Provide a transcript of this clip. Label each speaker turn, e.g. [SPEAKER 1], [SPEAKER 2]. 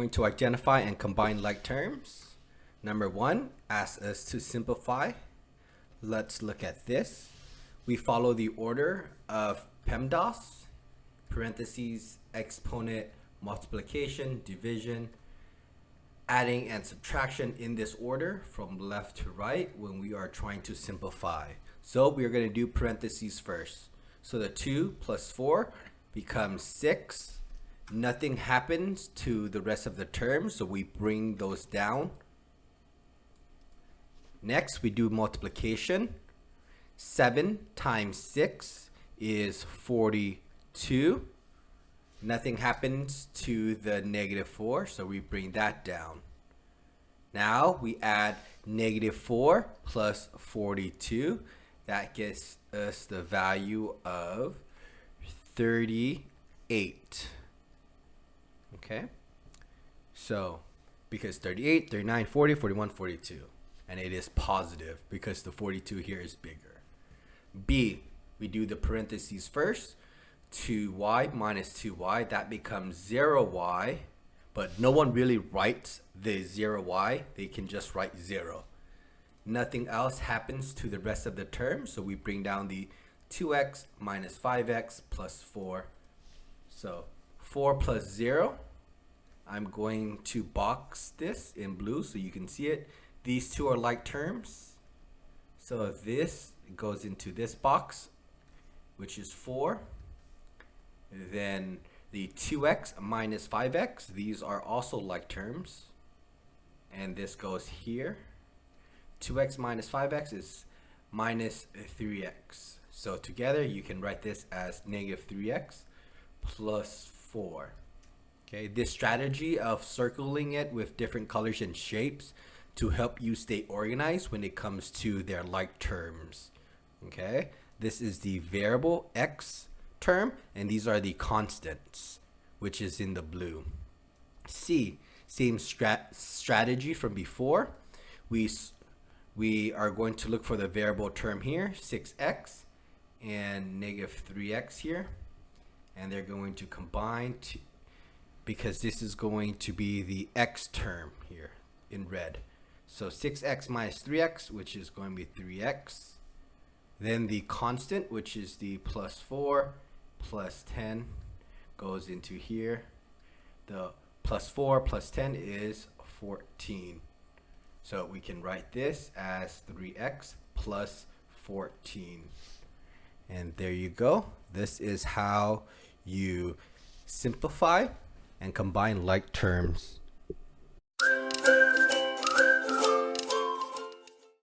[SPEAKER 1] going to identify and combine like terms. Number one asks us to simplify. Let's look at this. We follow the order of PEMDAS, parentheses, exponent, multiplication, division, adding and subtraction in this order from left to right when we are trying to simplify. So we are going to do parentheses first. So the 2 plus 4 becomes 6. Nothing happens to the rest of the terms, so we bring those down. Next, we do multiplication. 7 times 6 is 42. Nothing happens to the negative 4, so we bring that down. Now we add negative 4 plus 42. That gets us the value of 38. Okay, so because 38, 39, 40, 41, 42. And it is positive because the 42 here is bigger. B, we do the parentheses first. 2y minus 2y, that becomes 0y. But no one really writes the 0y. They can just write 0. Nothing else happens to the rest of the term, so we bring down the 2x minus 5x plus 4. So 4 plus 0. I'm going to box this in blue so you can see it. These two are like terms. So this goes into this box, which is 4. Then the 2x minus 5x, these are also like terms. And this goes here. 2x minus 5x is minus 3x. So together you can write this as negative 3x plus 4. Okay, this strategy of circling it with different colors and shapes to help you stay organized when it comes to their like terms. Okay, this is the variable x term, and these are the constants, which is in the blue. C, same strategy from before. We are going to look for the variable term here, 6x and negative 3x here, and they're going to combine because this is going to be the x term here in red. So 6x minus 3x, which is going to be 3x. Then the constant, which is the plus 4 plus 10, goes into here. The plus 4 plus 10 is 14. So we can write this as 3x plus 14. And there you go. This is how you simplify and combine like terms.